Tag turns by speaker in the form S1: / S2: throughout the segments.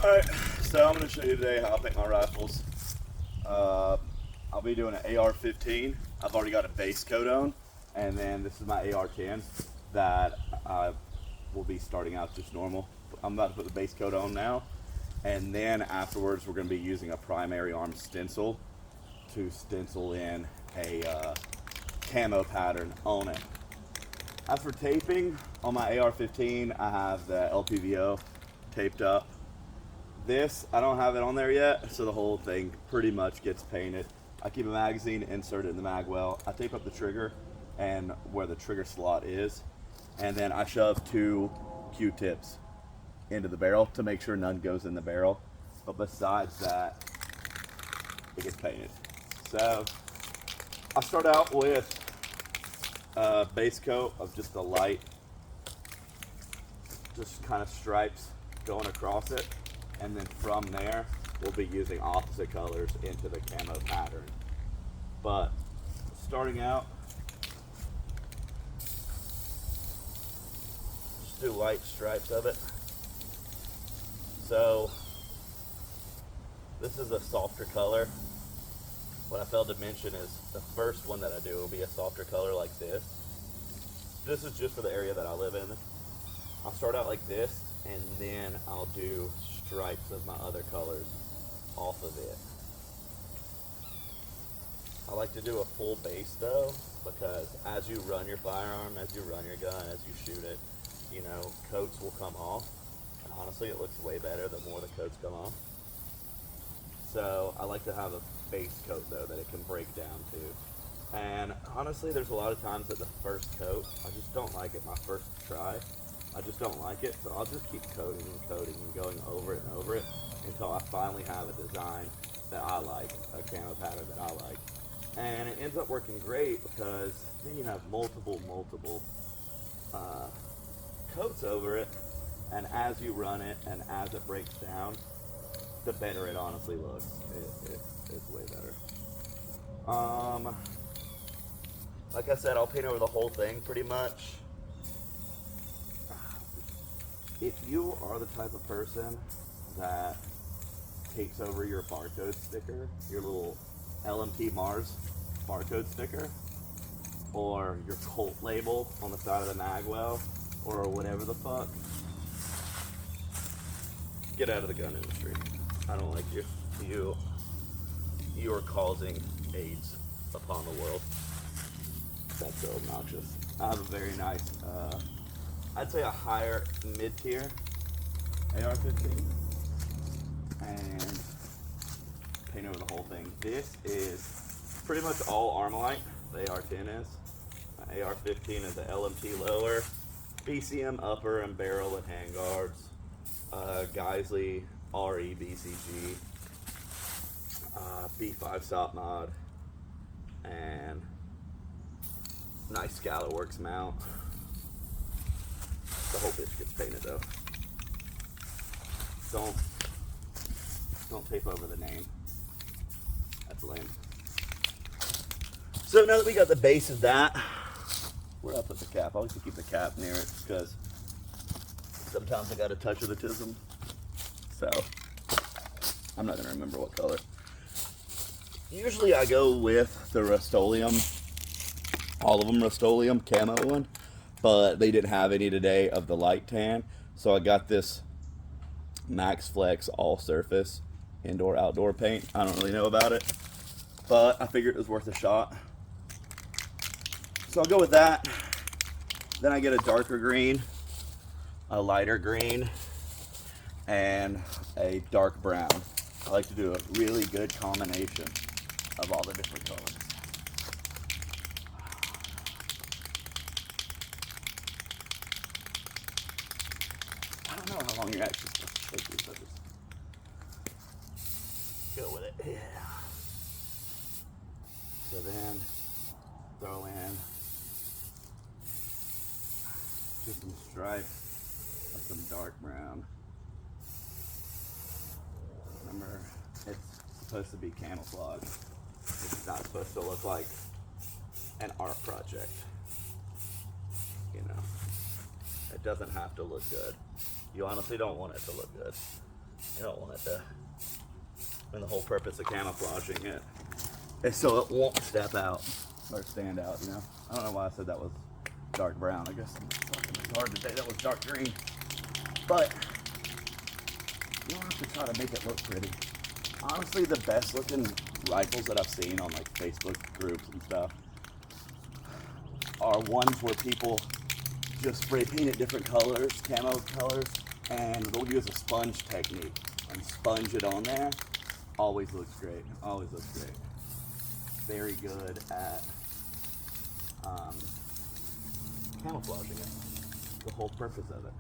S1: Alright, so I'm going to show you today how I paint my rifles. I'll be doing an AR-15. I've already got a base coat on, and then this is my AR-10 that I will be starting out just normal. I'm about to put the base coat on now, and then afterwards we're going to be using a primary arm stencil to stencil in a camo pattern on it. As for taping, on my AR-15 I have the LPVO taped up. This, I don't have it on there yet, so the whole thing pretty much gets painted. I keep a magazine inserted in the mag well. I tape up the trigger and where the trigger slot is, and then I shove 2 Q-tips into the barrel to make sure none goes in the barrel. But besides that, it gets painted. So I start out with a base coat of just a light, just kind of stripes going across it. And then from there, we'll be using opposite colors into the camo pattern. But starting out, just do light stripes of it. So this is a softer color. What I failed to mention is the first one that I do will be a softer color like this. This is just for the area that I live in. I'll start out like this, and then I'll do stripes of my other colors off of it. I like to do a full base though, because as you run your firearm, as you run your gun, as you shoot it, you know, coats will come off. And honestly, it looks way better the more the coats come off. So I like to have a base coat though that it can break down to. And honestly, there's a lot of times that the first coat, I just don't like it my first try. I just don't like it, so I'll just keep coating and coating and going over it and over it until I finally have a design that I like, a camo pattern that I like. And it ends up working great because then you have multiple coats over it, and as you run it and as it breaks down, the better it honestly looks. It's way better. Like I said, I'll paint over the whole thing pretty much. If you are the type of person that takes over your barcode sticker, your little LMT Mars barcode sticker, or your Colt label on the side of the magwell, or whatever the fuck, get out of the gun industry. I don't like you. You are causing AIDS upon the world. That's so obnoxious. I have a very nice, I'd say a higher mid-tier AR-15, and paint over the whole thing. This is pretty much all Armalite, the AR-10 is. AR-15 is the LMT lower, BCM upper and barrel and handguards, Geisley RE BCG, B5 stop mod, and nice Scalaworks mount. The whole bitch gets painted though. Don't tape over the name. That's lame. So now that we got the base of that, where I put the cap? I like to keep the cap near it because sometimes I got a touch of the tism. So I'm not gonna remember what color. Usually I go with the Rust-Oleum, all of them Rust-Oleum camo one, but they didn't have any today of the light tan, so I got this Max Flex all surface indoor outdoor paint. I don't really know about it, but I figured it was worth a shot, so I'll go with that. Then I get a darker green, a lighter green, and a dark brown. I like to do a really good combination of all the different colors. I don't know how long you're actually supposed to take these, so just go with it. Yeah. So then throw in just some stripes of some dark brown. Remember, it's supposed to be camouflage. It's not supposed to look like an art project. You know, it doesn't have to look good. You honestly don't want it to look good. You don't want it to, and the whole purpose of camouflaging it is so it won't step out or stand out, you know? I don't know why I said that was dark brown. I guess it's hard to say that was dark green. But you don't have to try to make it look pretty. Honestly, the best looking rifles that I've seen on like Facebook groups and stuff are ones where people just spray paint it different colors, camo colors, and they'll use a sponge technique and sponge it on there. Always looks great, always looks great. Very good at camouflaging it, the whole purpose of it.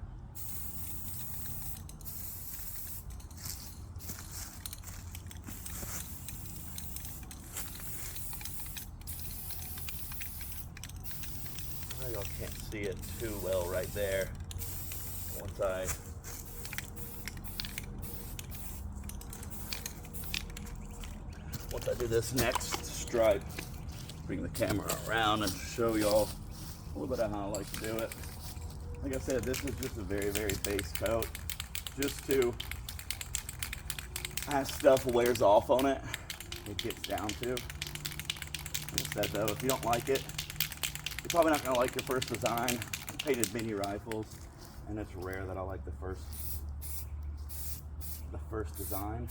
S1: Y'all can't see it too well right there. Once I do this next stripe, bring the camera around and show y'all a little bit of how I like to do it. Like I said, this is just a very, very base coat, just to, as stuff wears off on it, it gets down to. Like I said though, if you don't like it, you're probably not going to like your first design. I painted mini rifles, and it's rare that I like the first design.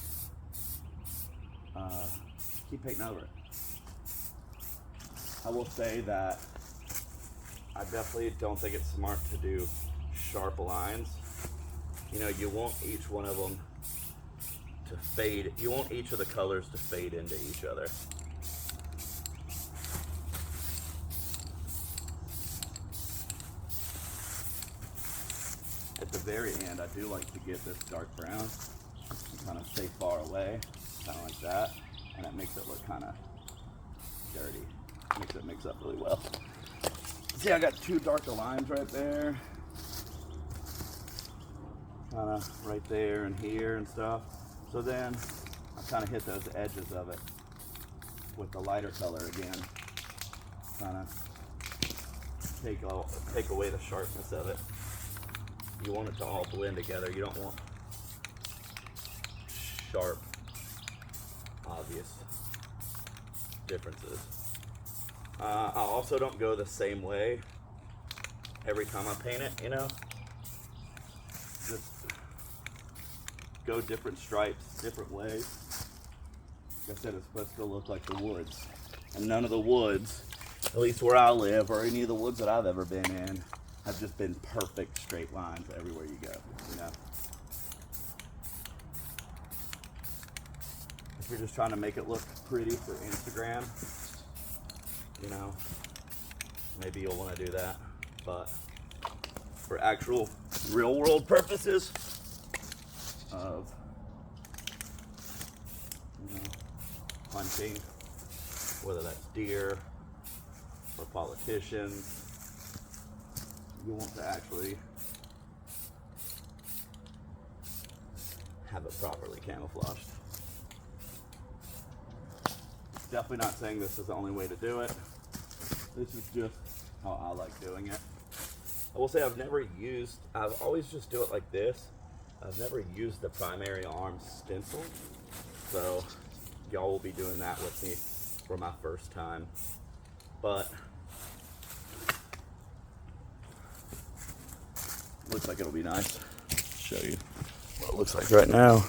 S1: Keep painting over it. I will say that I definitely don't think it's smart to do sharp lines. You know, you want each one of them to fade. You want each of the colors to fade into each other. At the very end, I do like to get this dark brown and kind of stay far away, kind of like that, and it makes it look kind of dirty. Makes it mix up really well. See, I got two darker lines right there, kind of right there and here and stuff. So then I kind of hit those edges of it with the lighter color again, kind of take away the sharpness of it. You want it to all blend together. You don't want sharp, obvious differences. I also don't go the same way every time I paint it, you know? Just go different stripes, different ways. Like I said, it's supposed to look like the woods. And none of the woods, at least where I live, or any of the woods that I've ever been in, have just been perfect straight lines everywhere you go, you know? If you're just trying to make it look pretty for Instagram, you know, maybe you'll want to do that. But for actual real world purposes of, you know, hunting, whether that's deer or politicians, you want to actually have it properly camouflaged. Definitely not saying this is the only way to do it. This is just how I like doing it. I will say I've always just do it like this. I've never used the primary arms stencil. So y'all will be doing that with me for my first time. But looks like it'll be nice. Show you what it looks like right now.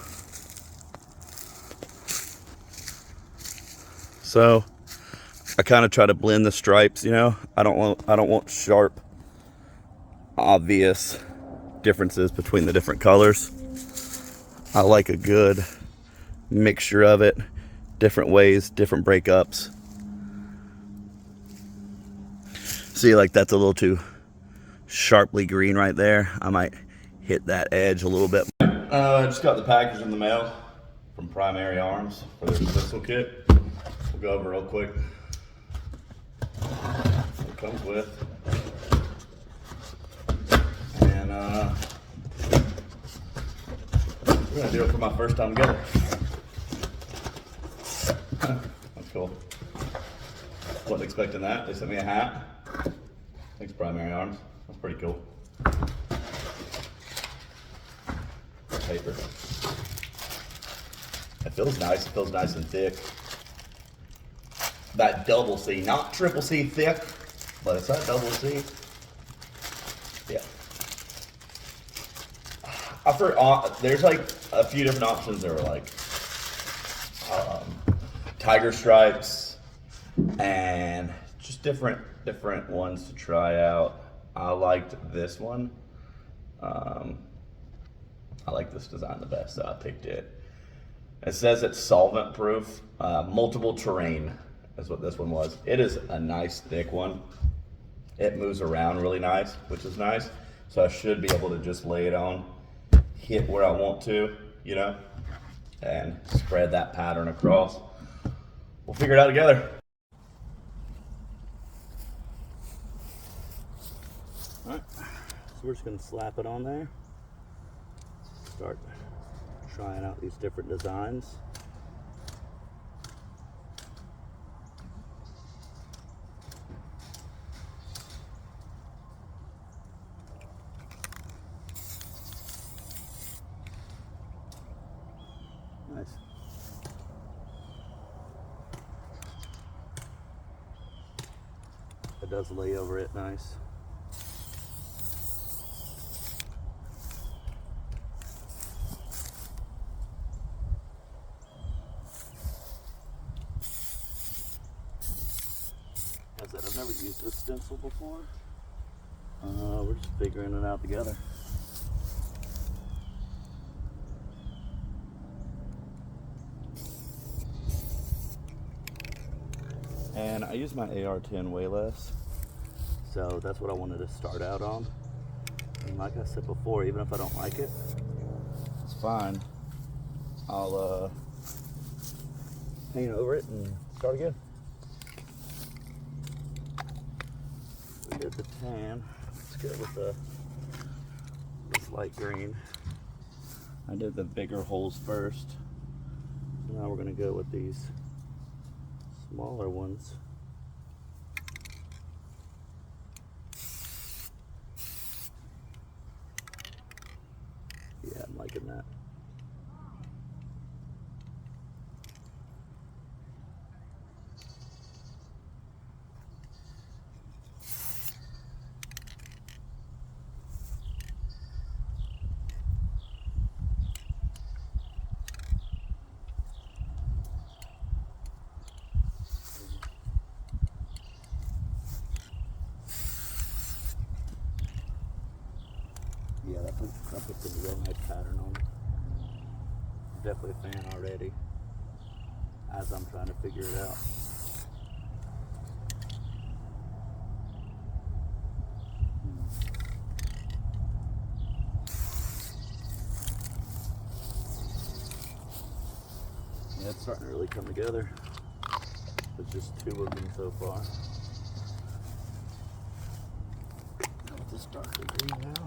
S1: So I kind of try to blend the stripes, you know. I don't want sharp, obvious differences between the different colors. I like a good mixture of it, different ways, different breakups. See, like that's a little too sharply green right there. I might hit that edge a little bit. I just got the package in the mail from Primary Arms for their stencil kit. We'll go over real quick what it comes with. And we're gonna do it for my first time together. That's cool. Wasn't expecting that. They sent me a hat. Thanks, Primary Arms. That's pretty cool. Paper. It feels nice. It feels nice and thick. That double C, not triple C thick, but it's that double C. Yeah. There's like a few different options. There were like tiger stripes and just different ones to try out. I liked this one. I like this design the best, so I picked it. It says it's solvent proof, multiple terrain is what this one was. It is a nice thick one. It moves around really nice, which is nice. So I should be able to just lay it on, hit where I want to, you know, and spread that pattern across. We'll figure it out together. All right, so we're just gonna slap it on there. Start trying out these different designs. Nice. It does lay over it nice. As I said, I've never used this stencil before. We're just figuring it out together. And I use my AR-10 way less, so that's what I wanted to start out on. And like I said before, even if I don't like it, it's fine. I'll paint over it and start again. We did the tan. Let's go with this light green. I did the bigger holes first. Now we're gonna go with these smaller ones. Yeah, I'm liking that. Yeah, that puts a real nice pattern on it. Definitely a fan already, as I'm trying to figure it out. Yeah, it's starting to really come together. There's just 2 of them so far. Now with this darker green now.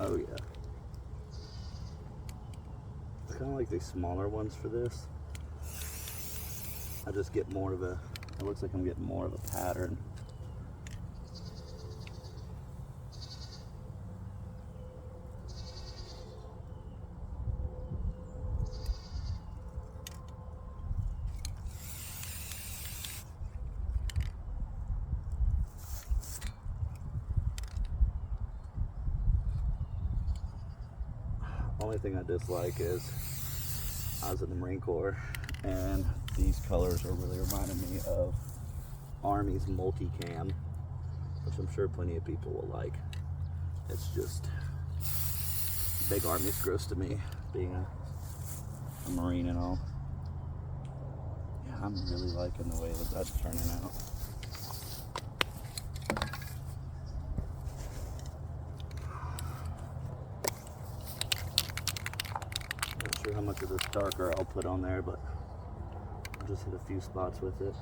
S1: Oh yeah. It's kind of like the smaller ones for this. I just get more of a, it looks like I'm getting more of a pattern. Only thing I dislike is I was in the Marine Corps and these colors are really reminding me of Army's multicam, which I'm sure plenty of people will like. It's just, big Army's gross to me, being a Marine and all. Yeah, I'm really liking the way that that's turning out. Not sure how much of this darker I'll put on there, but I'll just hit a few spots with it.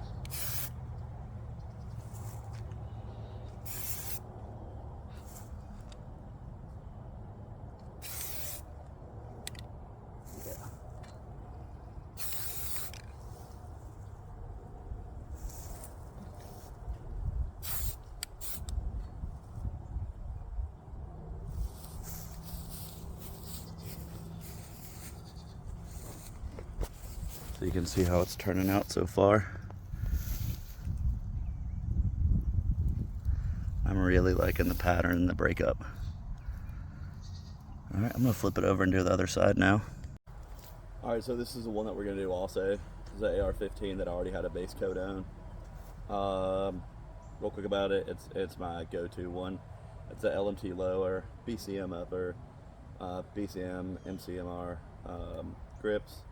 S1: so you can see how it's turning out so far. I'm really liking the pattern and the breakup. All right, I'm gonna flip it over and do the other side now. All right, so this is the one that we're gonna do also. This is the AR-15 that I already had a base coat on. Real quick about it, it's my go-to one. It's a LMT lower, BCM upper, BCM, MCMR grips.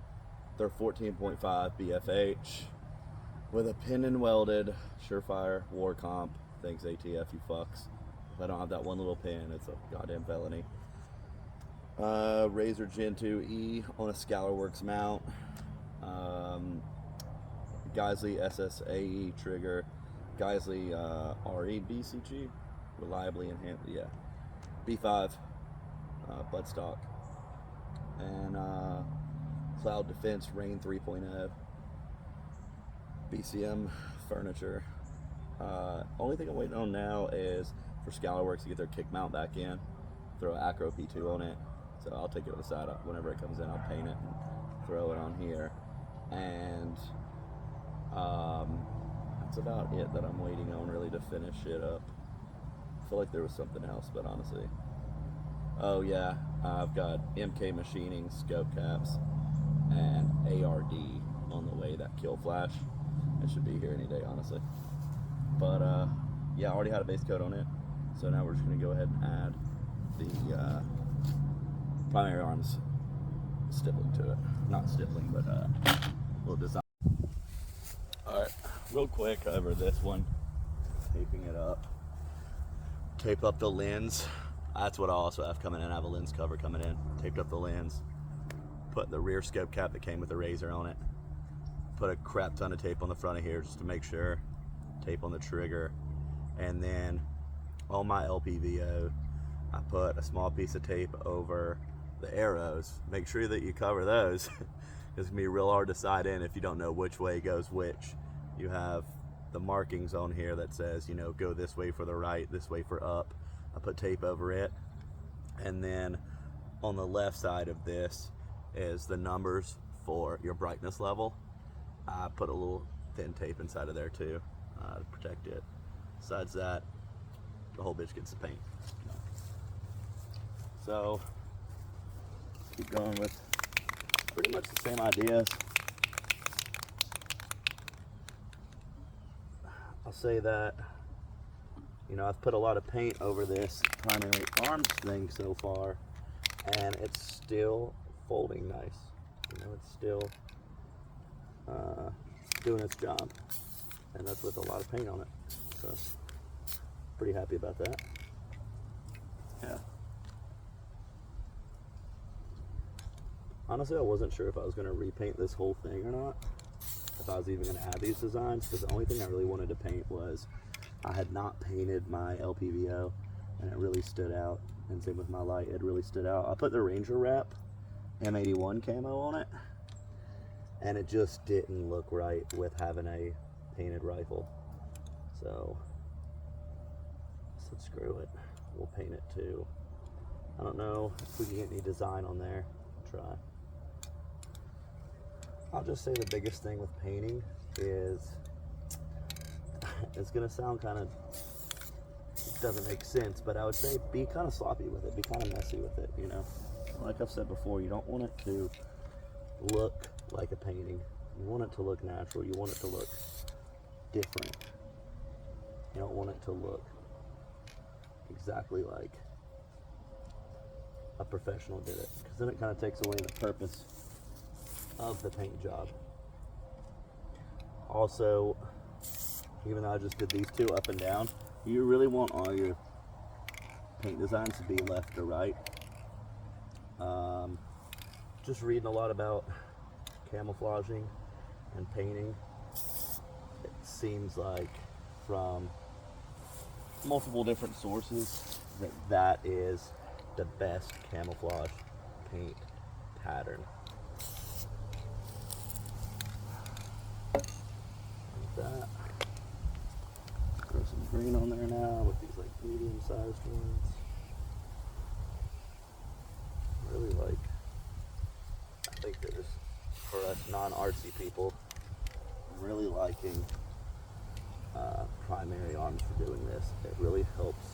S1: They're 14.5 BFH with a pin and welded Surefire War Comp. Thanks ATF, you fucks. If I don't have that one little pin, it's a goddamn felony. Razor Gen 2E on a Scalarworks mount. Geisley SSAE trigger. Geisley RE reliably enhanced, yeah. B5 buttstock. And Cloud Defense Rain 3.0. BCM furniture. Only thing I'm waiting on now is for Scalarworks to get their kick mount back in. Throw an Acro P2 on it. So I'll take it to the side. Whenever it comes in, I'll paint it and throw it on here. And that's about it that I'm waiting on really to finish it up. I feel like there was something else, but honestly. Oh yeah, I've got MK Machining scope caps and ARD on the way, that kill flash. It should be here any day, honestly. But yeah, I already had a base coat on it. So now we're just gonna go ahead and add the primary arms stippling to it. Not stippling, but a little design. Alright, real quick over this one. Taping it up. Tape up the lens. That's what I also have coming in. I have a lens cover coming in. Taped up the lens. Put the rear scope cap that came with the razor on it. Put a crap ton of tape on the front of here just to make sure. Tape on the trigger. And then on my LPVO, I put a small piece of tape over the arrows. Make sure that you cover those. It's gonna be real hard to sight in if you don't know which way goes which. You have the markings on here that says, you know, go this way for the right, this way for up. I put tape over it. And then on the left side of this is the numbers for your brightness level. I put a little thin tape inside of there too to protect it. Besides that, the whole bitch gets the paint. So keep going with pretty much the same ideas. I'll say that, you know, I've put a lot of paint over this primary arms thing so far, and it's still folding nice. You know, it's still doing its job, and that's with a lot of paint on it. So, pretty happy about that. Yeah. Honestly, I wasn't sure if I was going to repaint this whole thing or not, if I was even going to add these designs, because the only thing I really wanted to paint was I had not painted my LPVO, and it really stood out, and same with my light, it really stood out. I put the Ranger Wrap M81 camo on it, and it just didn't look right with having a painted rifle. So I said, screw it, we'll paint it too. I don't know if we can get any design on there. Try. I'll just say the biggest thing with painting is, it's gonna sound kind of, doesn't make sense, but I would say be kind of sloppy with it, be kind of messy with it, you know. Like I've said before, you don't want it to look like a painting. You want it to look natural. You want it to look different. You don't want it to look exactly like a professional did it, because then it kind of takes away the purpose of the paint job. Also, even though I just did these two up and down, you really want all your paint designs to be left to right. Just reading a lot about camouflaging and painting, it seems like from multiple different sources that is the best camouflage paint pattern. Like that. Throw some green on there now with these like medium-sized ones. Really like, I think they're just fresh. non-artsy people, I'm really liking primary arms for doing this. It really helps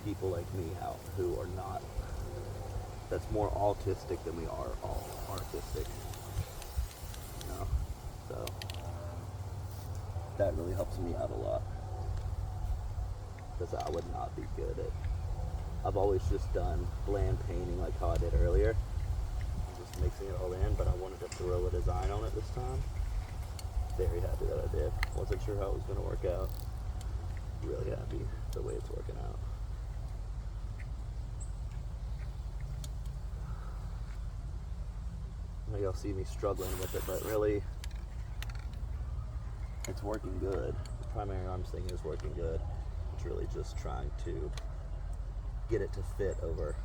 S1: people like me out who are not, that's more autistic than we are all artistic, you know, so that really helps me out a lot, because I would not be good at, I've always just done bland painting like how I did earlier, just mixing it all in, but I wanted to throw a design on it this time. Very happy that I did. Wasn't sure how it was going to work out. Really happy the way it's working out. I know y'all see me struggling with it, but really, it's working good. The primary arms thing is working good. It's really just trying to get it to fit over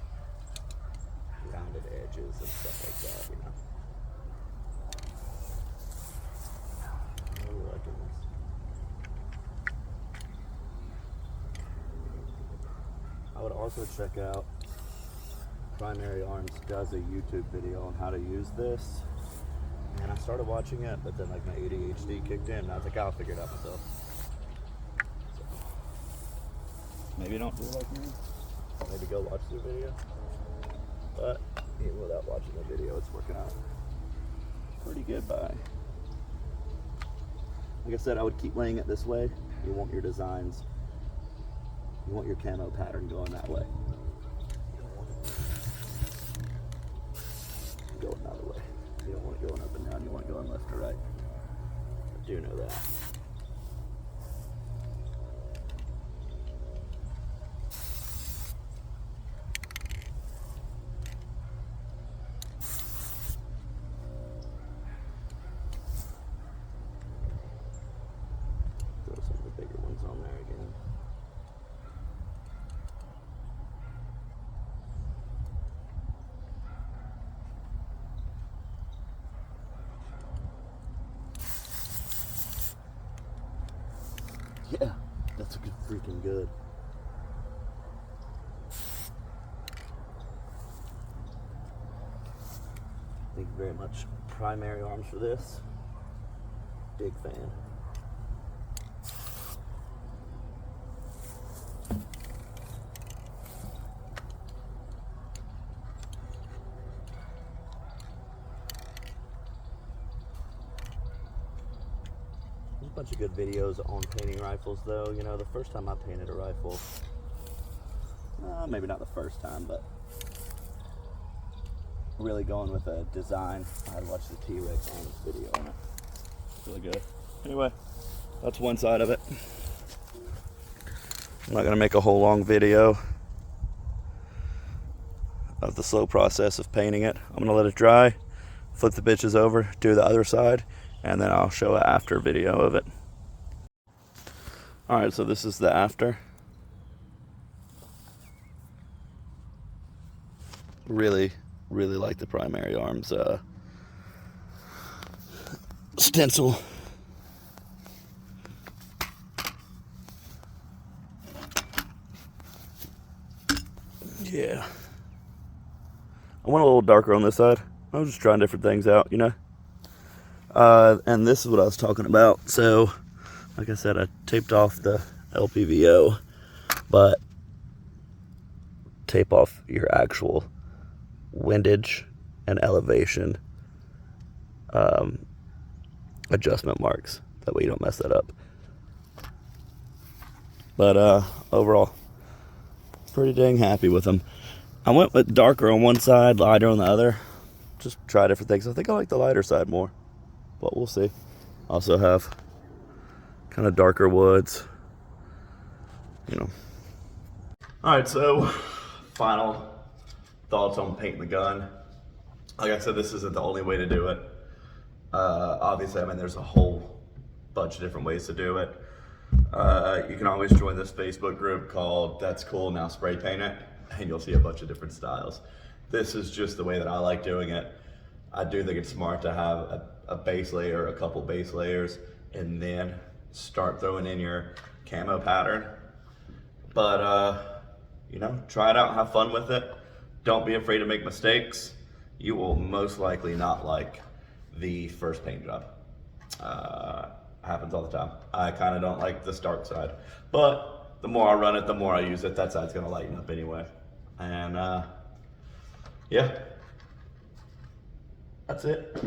S1: rounded edges and stuff like that, you know. I'm really liking this. I would also check out Primary Arms does a YouTube video on how to use this, and I started watching it, but then like my ADHD kicked in and I was like, I'll figure it out myself. So, maybe don't do like me, maybe go watch the video, but even without watching the video, it's working out pretty good. Like I said, I would keep laying it this way. You want your designs, you want your camo pattern going that way. Going the other way. You don't want it going up and down, you want it going left or right. I do know that. Throw some of the bigger ones on there again. Yeah, that's freaking good. Thank you very much, Primary Arms, for this. Big fan. There's a bunch of good videos on painting rifles, though. You know, the first time I painted a rifle, maybe not the first time, but really going with a design. I had watched the T-Rex on this video on it. It's really good. Anyway, that's one side of it. I'm not going to make a whole long video of the slow process of painting it. I'm going to let it dry, flip the bitches over, do the other side, and then I'll show an after video of it. Alright, so this is the after. Really like the Primary Arms stencil. Yeah. I went a little darker on this side. I was just trying different things out, you know. And this is what I was talking about. So, like I said, I taped off the LPVO, but tape off your actual windage and elevation adjustment marks. That way you don't mess that up. But overall, pretty dang happy with them. I went with darker on one side, lighter on the other. Just try different things. I think I like the lighter side more, but we'll see. Also have kind of darker woods, you know. All right, so final thoughts on painting the gun. Like I said, this isn't the only way to do it. Obviously, I mean, there's a whole bunch of different ways to do it. You can always join this Facebook group called That's Cool, Now Spray Paint It, and you'll see a bunch of different styles. This is just the way that I like doing it. I do think it's smart to have a base layer, a couple base layers, and then start throwing in your camo pattern. But, you know, try it out, have fun with it. Don't be afraid to make mistakes. you will most likely not like the first paint job. Happens all the time. I kind of don't like this dark side, but the more I run it, the more I use it, that side's gonna lighten up anyway. And yeah, that's it.